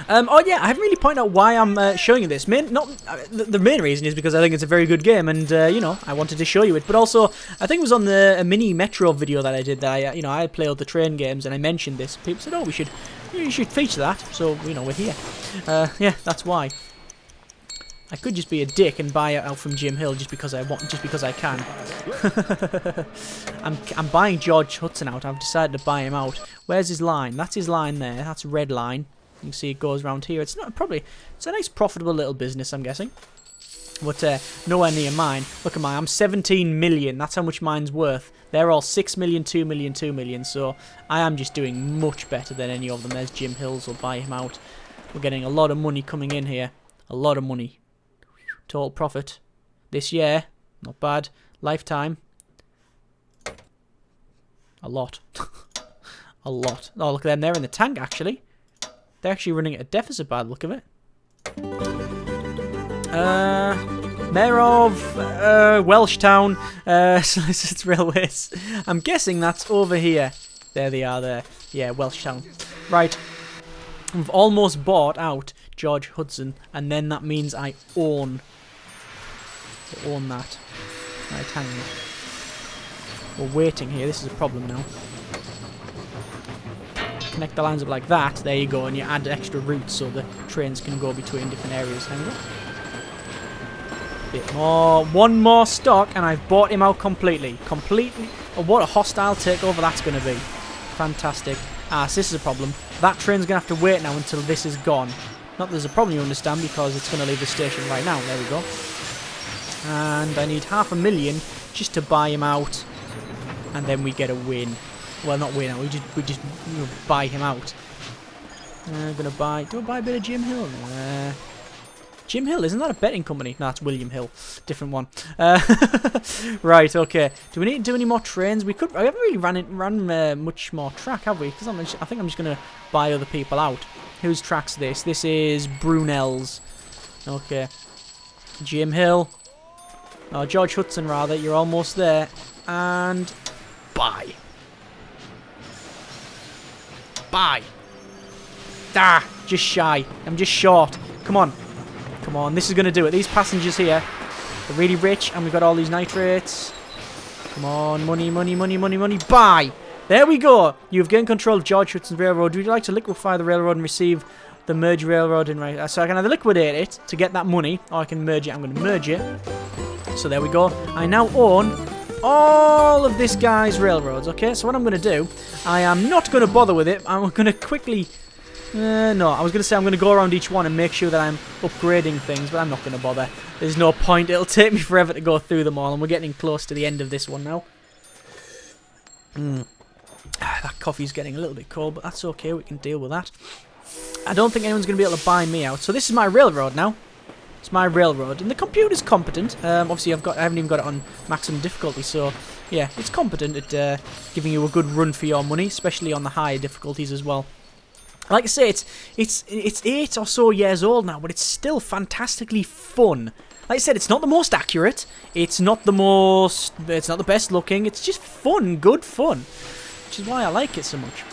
Oh yeah, I haven't really pointed out why I'm showing you this. The main reason is because I think it's a very good game, and you know, I wanted to show you it. But also, I think it was on a mini Metro video that I did that I play all the train games, and I mentioned this. People said, "Oh, you should feature that." So you know, we're here. Yeah, that's why. I could just be a dick and buy it out from Jim Hill just because I want, just because I can. I'm buying George Hudson out. I've decided to buy him out. Where's his line? That's his line there. That's a red line. You can see it goes around here. It's not probably. It's a nice, profitable little business, I'm guessing. But nowhere near mine. Look at mine. I'm 17 million. That's how much mine's worth. They're all 6 million, 2 million, 2 million. So I am just doing much better than any of them. There's Jim Hills. We'll buy him out. We're getting a lot of money coming in here. A lot of money. Total profit this year. Not bad. Lifetime. A lot. A lot. Oh, look at them. They're in the tank, actually. They're actually running at a deficit by the look of it. Mayor of Welshtown, Solicitors Railways. I'm guessing that's over here. There they are there. Yeah, Welshtown. Right. We've almost bought out George Hudson, and then that means I own that. Right, hang on. We're waiting here. This is a problem now. Connect the lines up like that, there you go, and you add extra routes so the trains can go between different areas. Hang on. Bit more. One more stock, and I've bought him out completely. Completely. Oh, what a hostile takeover that's going to be. Fantastic. Ah, so this is a problem. That train's going to have to wait now until this is gone. Not that there's a problem, you understand, because it's going to leave the station right now. There we go. And I need 500,000 just to buy him out, and then we get a win. Well, not win out. We just buy him out. I'm gonna buy. Do I buy a bit of Jim Hill? Jim Hill, isn't that a betting company? No, that's William Hill. Different one. Right. Okay. Do we need to do any more trains? We could. I haven't really ran much more track, have we? Because I think I'm just gonna buy other people out. Whose track's this? This is Brunel's. Okay. Jim Hill. Oh, George Hudson, rather. You're almost there. And buy. Bye. Ah, just shy. I'm just short. Come on. Come on. This is going to do it. These passengers here are really rich, and we've got all these nitrates. Come on. Money, money, money, money, money. Buy. There we go. You've gained control of George Hudson's Railroad. Would you like to liquefy the railroad and receive the merged railroad? So I can either liquidate it to get that money, or I can merge it. I'm going to merge it. So there we go. I now own all of this guy's railroads, okay? So what I'm going to do, I am not going to bother with it. I'm going to quickly... no, I was going to say I'm going to go around each one and make sure that I'm upgrading things, but I'm not going to bother. There's no point. It'll take me forever to go through them all, and we're getting close to the end of this one now. That coffee's getting a little bit cold, but that's okay. We can deal with that. I don't think anyone's going to be able to buy me out. So this is my railroad now. It's my railroad, and the computer's competent. Obviously, I haven't even got it on maximum difficulty, so yeah, it's competent at giving you a good run for your money, especially on the higher difficulties as well. Like I say, it's 8 or so years old now, but it's still fantastically fun. Like I said, it's not the most accurate. It's not the best looking. It's just fun, good fun, which is why I like it so much.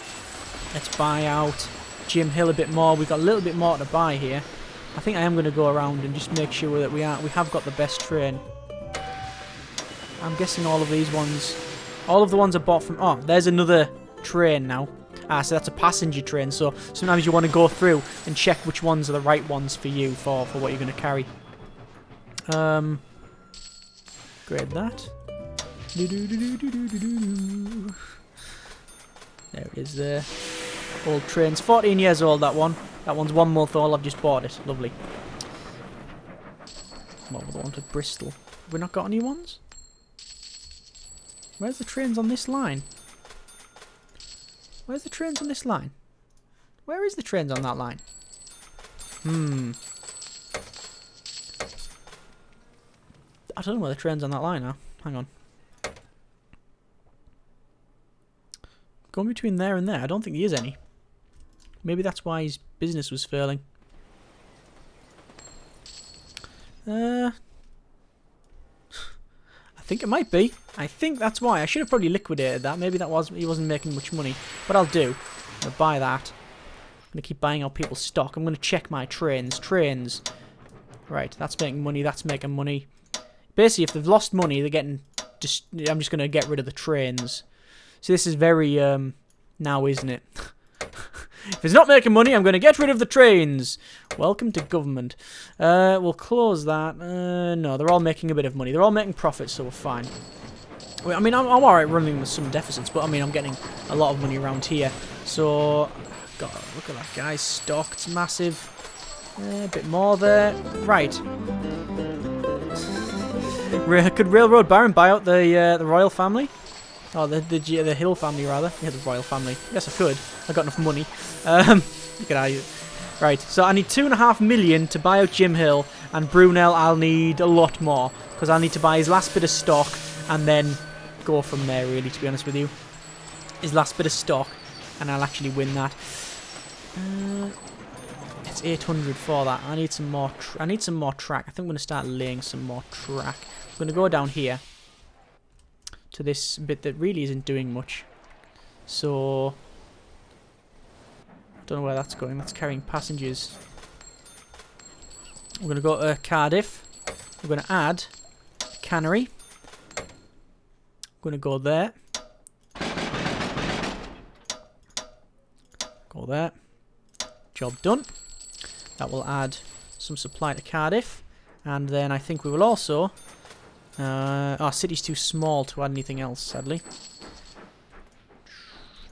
Let's buy out Jim Hill a bit more. We've got a little bit more to buy here. I think I am going to go around and just make sure that we have got the best train. I'm guessing all of these ones, all of the ones are bought from... Oh, there's another train now. So that's a passenger train. So sometimes you want to go through and check which ones are the right ones for you for what you're going to carry. Grade that. There it is there. Old trains. 14 years old, that one. That one's 1 month old. I've just bought it. Lovely. What was the one to Bristol? Have we not got any ones? Where's the trains on this line? Where's the trains on this line? Where is the trains on that line? I don't know where the trains on that line are. Hang on. Going between there and there. I don't think there is any. Maybe that's why his business was failing. I think it might be. I think that's why. I should have probably liquidated that. Maybe he wasn't making much money. But I'll do. I'm going to buy that. I'm going to keep buying out people's stock. I'm going to check my trains. Trains. Right, that's making money. That's making money. Basically, if they've lost money, they're getting... I'm just going to get rid of the trains. So this is very... now, isn't it? If it's not making money, I'm going to get rid of the trains. Welcome to government. We'll close that. No, they're all making a bit of money. They're all making profits, so we're fine. I mean, I'm alright running with some deficits, but I mean, I'm getting a lot of money around here. So, God, look at that guy's stock. It's massive. A bit more there. Right. Could Railroad Baron buy out the royal family? Oh, the Hill family, rather. Yeah, the royal family. Yes, I could. I got enough money. Look at that. Right, so I need 2.5 million to buy out Jim Hill, and Brunel I'll need a lot more, because I'll need to buy his last bit of stock, and then go from there, really, to be honest with you. His last bit of stock, and I'll actually win that. It's 800 for that. I need some more. I need some more track. I think I'm going to start laying some more track. I'm going to go down here to this bit that really isn't doing much. So, don't know where that's going. That's carrying passengers. We're going to go to Cardiff. We're going to add a cannery. I'm going to go there. Go there. Job done. That will add some supply to Cardiff. And then I think we will also... our city's too small to add anything else, sadly.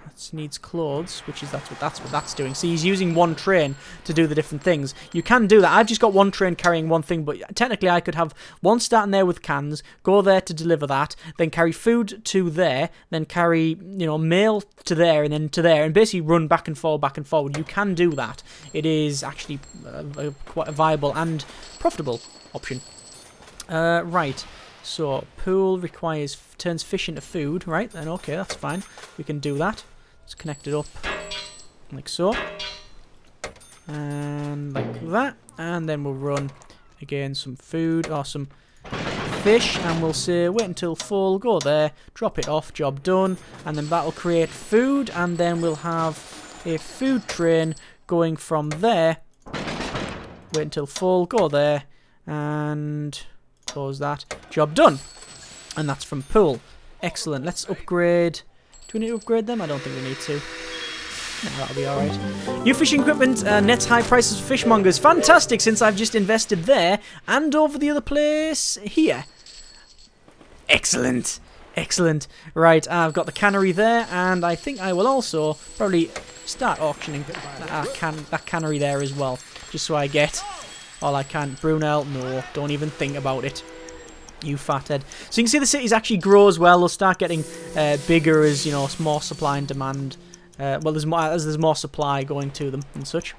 That needs clothes, which is that's what that's doing. See, he's using one train to do the different things. You can do that. I've just got one train carrying one thing, but technically I could have one starting there with cans, go there to deliver that, then carry food to there, then carry, you know, mail to there, and then to there, and basically run back and forward. You can do that. It is actually quite a viable and profitable option. Right. So, pool turns fish into food, right? Then okay, that's fine. We can do that. Let's connect it up like so. And like that. And then we'll run, again, some food, or some fish, and we'll say, wait until full, go there, drop it off, job done. And then that'll create food, and then we'll have a food train going from there. Wait until full, go there, and... close that. Job done. And that's from pool. Excellent. Let's upgrade. Do we need to upgrade them? I don't think we need to. No, that'll be alright. New fishing equipment nets high prices for fishmongers. Fantastic, since I've just invested there and over the other place here. Excellent. Excellent. Right, I've got the cannery there, and I think I will also probably start auctioning that cannery there as well, just so I get all I can. Brunel, no, don't even think about it. You fathead. So you can see the cities actually grow as well. They'll start getting bigger as, you know, more supply and demand. Well, as there's more supply going to them and such.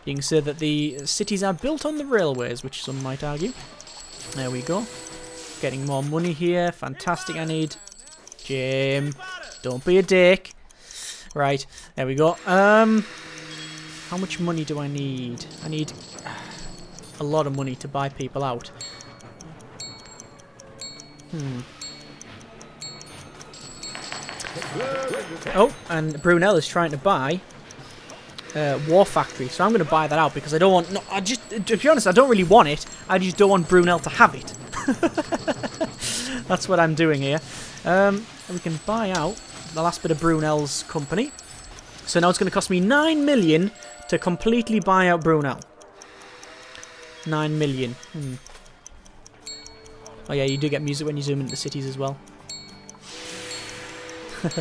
You can see that the cities are built on the railways, which some might argue. There we go. Getting more money here. Fantastic. I need... Jim, don't be a dick. Right, there we go. How much money do I need? I need a lot of money to buy people out. Oh, and Brunel is trying to buy War Factory, so I'm going to buy that out because I don't want... No, to be honest, I don't really want it. I just don't want Brunel to have it. That's what I'm doing here. We can buy out the last bit of Brunel's company. So now it's going to cost me 9 million to completely buy out Brunel. 9 million. Oh yeah, you do get music when you zoom into the cities as well. Look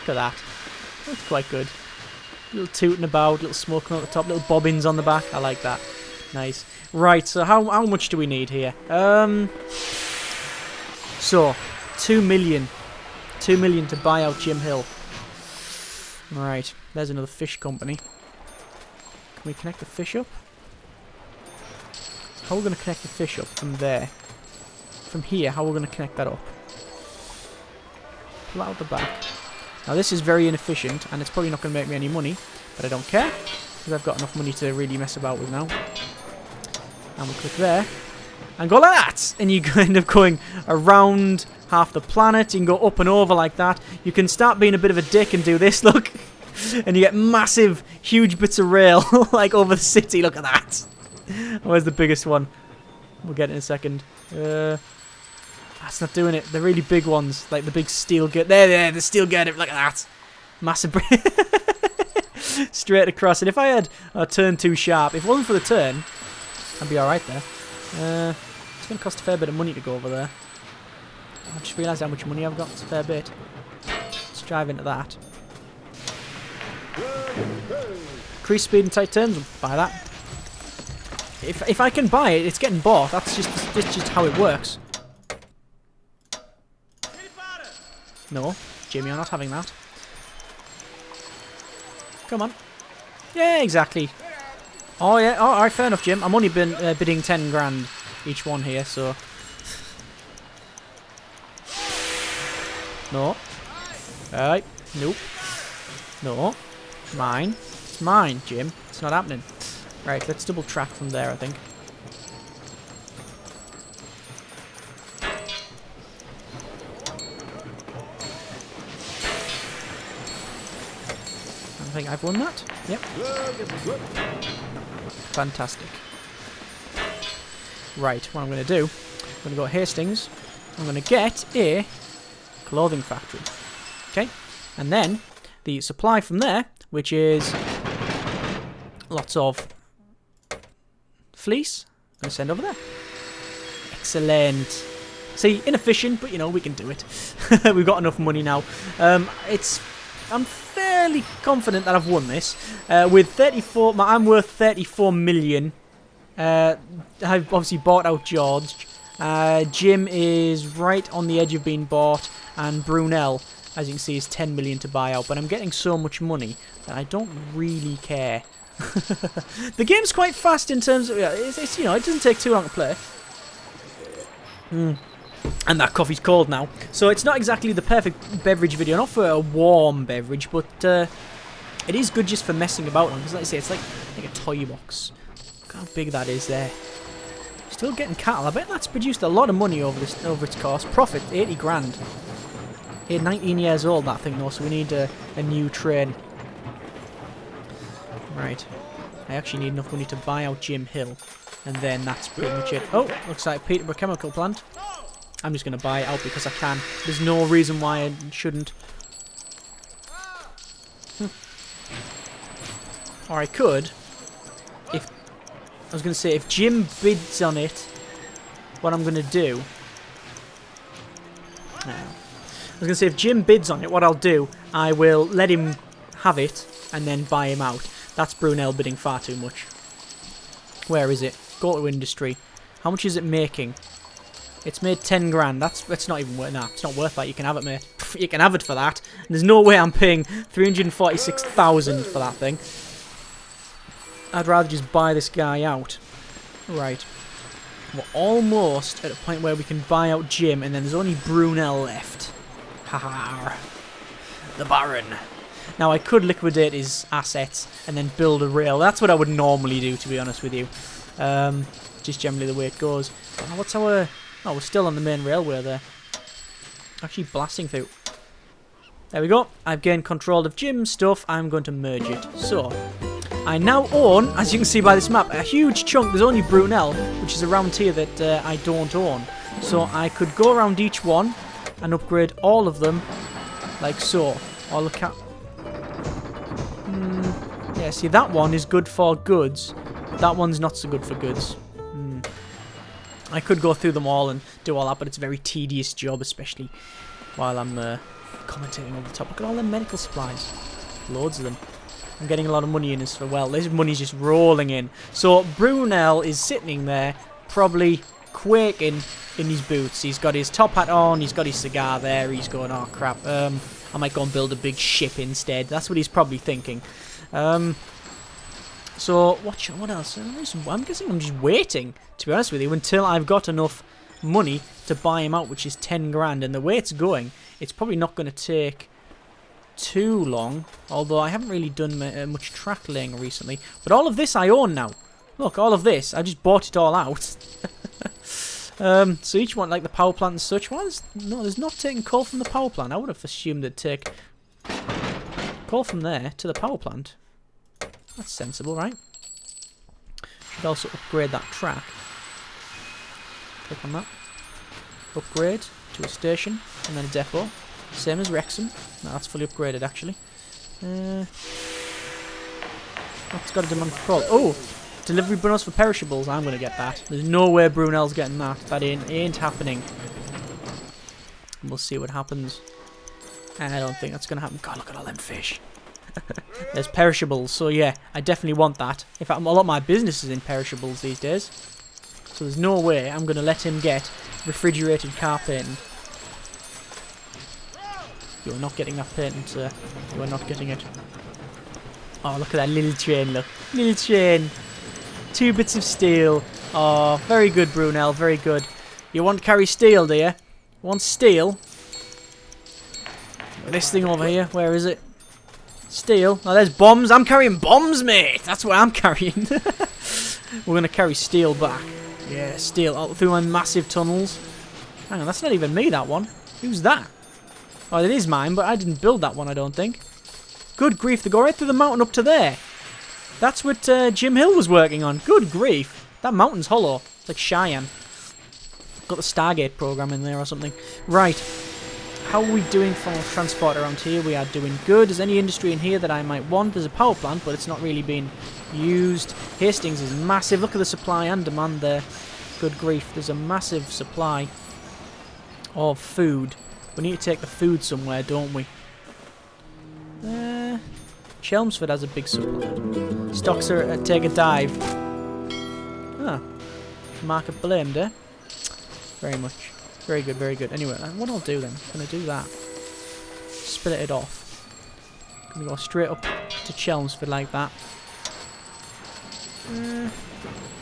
at that. That's quite good. Little tooting about, little smoking at the top, little bobbins on the back. I like that. Nice. Right, so how much do we need here? So, 2 million. 2 million to buy out Jim Hill. Right, there's another fish company. Can we connect the fish up? How are we going to connect the fish up from there? From here, how are we going to connect that up? Pull out the back. Now this is very inefficient, and it's probably not going to make me any money, but I don't care, because I've got enough money to really mess about with now. And we'll click there, and go like that! And you end up going around half the planet, you can go up and over like that. You can start being a bit of a dick and do this, look! And you get massive, huge bits of rail, like over the city, look at that! Where's the biggest one? We'll get it in a second. That's not doing it. The really big ones, like the big steel girder. There, the steel girder. Look at that. Massive. Straight across. And if I had a turn too sharp, if it wasn't for the turn, I'd be alright there. It's going to cost a fair bit of money to go over there. I just realised how much money I've got. It's a fair bit. Let's drive into that. Increase speed and tight turns. Buy that. If I can buy it, it's getting bought. That's just how it works. No, Jimmy, you're not having that. Come on. Yeah, exactly. Oh yeah, oh, alright, fair enough, Jim. I'm only bidding 10 grand each one here, so... No. Alright, nope. No. Mine. It's mine, Jim. It's not happening. Right, let's double track from there, I think. I think I've won that. Yep. Fantastic. Right, what I'm going to do, I'm going to go to Hastings. I'm going to get a clothing factory. Okay? And then the supply from there, which is lots of fleece, I'm going to send over there. Excellent. See, inefficient, but you know, we can do it. We've got enough money now. I'm fairly confident that I've won this. With 34, I'm worth 34 million. I've obviously bought out George. Jim is right on the edge of being bought, and Brunel, as you can see, is 10 million to buy out. But I'm getting so much money that I don't really care. The game's quite fast in terms of, it's you know, it doesn't take too long to play. And that coffee's cold now. So it's not exactly the perfect beverage video, not for a warm beverage, but it is good just for messing about on, because like I say, it's like a toy box. Look how big that is there. Still getting cattle. I bet that's produced a lot of money over its course. Profit, 80 grand. It's 19 years old, that thing, though, so we need a new train. Right. I actually need enough money to buy out Jim Hill, and then that's pretty much it. Oh, looks like Peterborough Chemical Plant. I'm just going to buy it out because I can. There's no reason why I shouldn't. Or I could. I was going to say, if Jim bids on it, what I'm going to do... I was going to say, if Jim bids on it, what I'll do, I will let him have it and then buy him out. That's Brunel bidding far too much. Where is it? Go to industry. How much is it making? It's made 10 grand. That's not even worth... Nah, it's not worth that. You can have it, mate. You can have it for that. There's no way I'm paying 346,000 for that thing. I'd rather just buy this guy out. Right. We're almost at a point where we can buy out Jim, and then there's only Brunel left. Haha. The Baron. Now, I could liquidate his assets and then build a rail. That's what I would normally do, to be honest with you. Just generally the way it goes. Oh, what's our... Oh, we're still on the main railway there. Actually blasting through. There we go. I've gained control of Jim's stuff. I'm going to merge it. So, I now own, as you can see by this map, a huge chunk. There's only Brunel, which is around here that I don't own. So, I could go around each one and upgrade all of them like so. All the yeah, see, that one is good for goods. That one's not so good for goods. I could go through them all and do all that, but it's a very tedious job, especially while I'm commentating on the top. Look at all them medical supplies. Loads of them. I'm getting a lot of money in as well. This money's just rolling in. So Brunel is sitting there, probably quaking in his boots. He's got his top hat on, he's got his cigar there, he's going, oh crap, I might go and build a big ship instead. That's what he's probably thinking. So, what else? I'm guessing I'm just waiting, to be honest with you, until I've got enough money to buy him out, which is 10 grand. And the way it's going, it's probably not going to take too long. Although I haven't really done much track laying recently. But all of this I own now. Look, all of this. I just bought it all out. So each one, like the power plant and such. Well, there's not taking coal from the power plant. I would have assumed they'd take coal from there to the power plant. That's sensible, right? Should also upgrade that track. Click on that. Upgrade to a station and then a depot. Same as Wrexham. No, that's fully upgraded actually. What's got a demand for coal? Oh! Delivery bonus for perishables. I'm going to get that. There's no way Brunel's getting that. That ain't happening. We'll see what happens. I don't think that's going to happen. God, look at all them fish. There's perishables, so yeah, I definitely want that. In fact, a lot of my business is in perishables these days. So there's no way I'm going to let him get refrigerated car patent. You're not getting that patent, sir. You are not getting it. Oh, look at that little train, look. Little train. 2 bits of steel. Oh, very good, Brunel, very good. You want to carry steel, do you? Want steel? This thing over here, where is it? Steel. Oh, there's bombs. I'm carrying bombs, mate. That's what I'm carrying. We're going to carry steel back. Yeah, steel. Out through my massive tunnels. Hang on, that's not even me, that one. Who's that? Oh, it is mine, but I didn't build that one, I don't think. Good grief, they go right through the mountain up to there. That's what Jim Hill was working on. Good grief. That mountain's hollow. It's like Cheyenne. Got the Stargate program in there or something. Right. How are we doing for transport around here? We are doing good. Is any industry in here that I might want? There's a power plant, but it's not really being used. Hastings is massive. Look at the supply and demand there. Good grief. There's a massive supply of food. We need to take the food somewhere, don't we? Chelmsford has a big supply. Stocks are take a dive. Ah. Market blamed, eh? Very much. Very good, very good. Anyway, what I'll do then, I'm going to do that. Split it off. I'm going to go straight up to Chelmsford like that.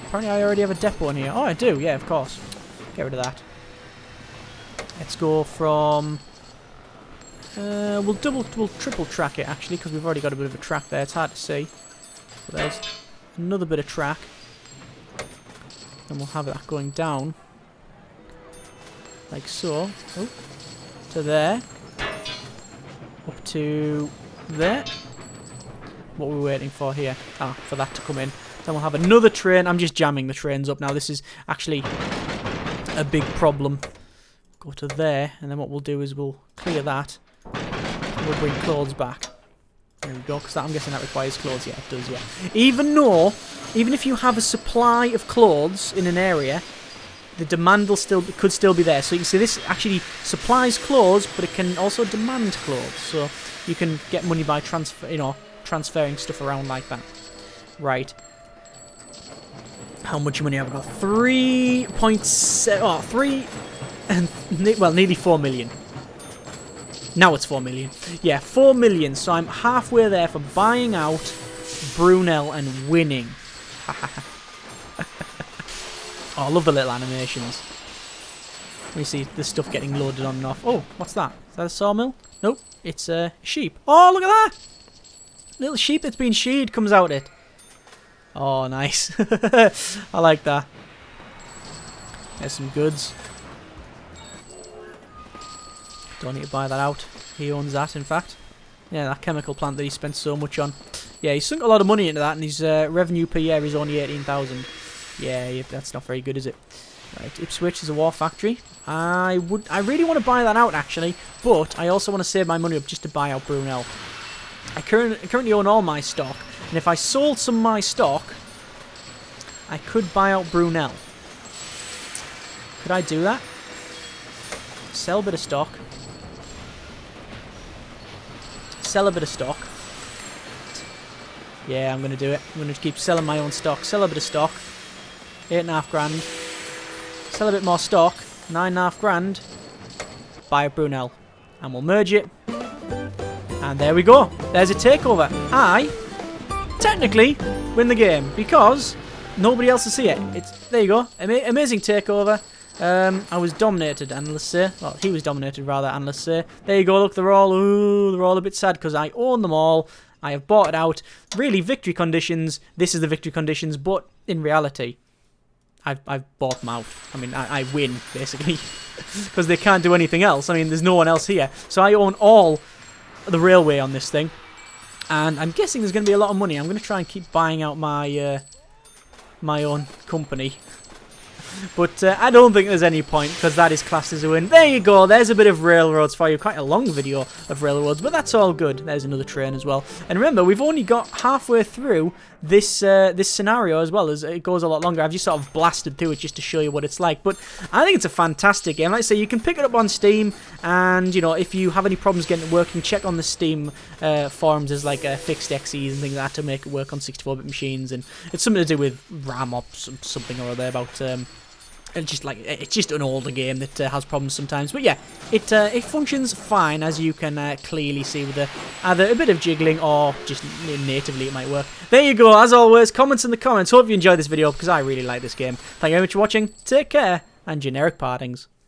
Apparently I already have a depot in here. Oh, I do, yeah, of course. Get rid of that. Let's go from... we'll triple track it actually, because we've already got a bit of a track there. It's hard to see. But there's another bit of track. And we'll have that going down. Like so. Oh, to there. Up to there. What are we waiting for here? Ah, for that to come in. Then we'll have another train. I'm just jamming the trains up now. This is actually a big problem. Go to there, and then what we'll do is we'll clear that. And we'll bring clothes back. There we go, because I'm guessing that requires clothes. Yeah, it does, yeah. Even if you have a supply of clothes in an area, the demand could still be there. So you can see this actually supplies clothes, but it can also demand clothes. So you can get money by transferring stuff around like that. Right. How much money have I got? 3.7. Oh, 3 and well, nearly 4 million. Now it's 4 million. Yeah, 4 million. So I'm halfway there for buying out Brunel and winning. Oh, I love the little animations. We see the stuff getting loaded on and off. Oh, what's that? Is that a sawmill? Nope, it's a sheep. Oh, look at that! Little sheep that's been sheared comes out it. Oh, nice. I like that. There's some goods. Don't need to buy that out. He owns that, in fact. Yeah, that chemical plant that he spent so much on. Yeah, he sunk a lot of money into that, and his revenue per year is only 18,000. Yeah, that's not very good, is it? Right, Ipswich is a war factory. I really want to buy that out, actually, but I also want to save my money up just to buy out Brunel. I currently own all my stock, and if I sold some of my stock, I could buy out Brunel. Could I do that? Sell a bit of stock. Sell a bit of stock. Yeah, I'm going to do it. I'm going to keep selling my own stock. Sell a bit of stock. 8.5 grand. Sell a bit more stock. 9.5 grand. Buy a Brunel. And we'll merge it. And there we go. There's a takeover. I technically win the game because nobody else is here. There you go. Amazing takeover. I was dominated, analysts say. Well, he was dominated, rather, analysts say. There you go. Look, they're all a bit sad because I own them all. I have bought it out. Really, victory conditions. This is the victory conditions, but in reality, I've bought them out. I mean, I win, basically, because they can't do anything else. I mean, there's no one else here. So I own all the railway on this thing. And I'm guessing there's going to be a lot of money. I'm going to try and keep buying out my my own company. But I don't think there's any point, because that is classed as a win. There you go. There's a bit of railroads for you. Quite a long video of railroads, but that's all good. There's another train as well. And remember, we've only got halfway through this this scenario as well. As it goes a lot longer. I've just sort of blasted through it just to show you what it's like. But I think it's a fantastic game. Like I say, you can pick it up on Steam, and you know, if you have any problems getting it working, check on the Steam forums. There's like fixed XEs and things like that to make it work on 64-bit machines, and it's something to do with RAM or something or other about. It's just an older game that has problems sometimes, but yeah, it functions fine, as you can clearly see with either a bit of jiggling or just natively it might work. There you go. As always, comments in the comments. Hope you enjoyed this video because I really like this game. Thank you very much for watching. Take care and generic partings.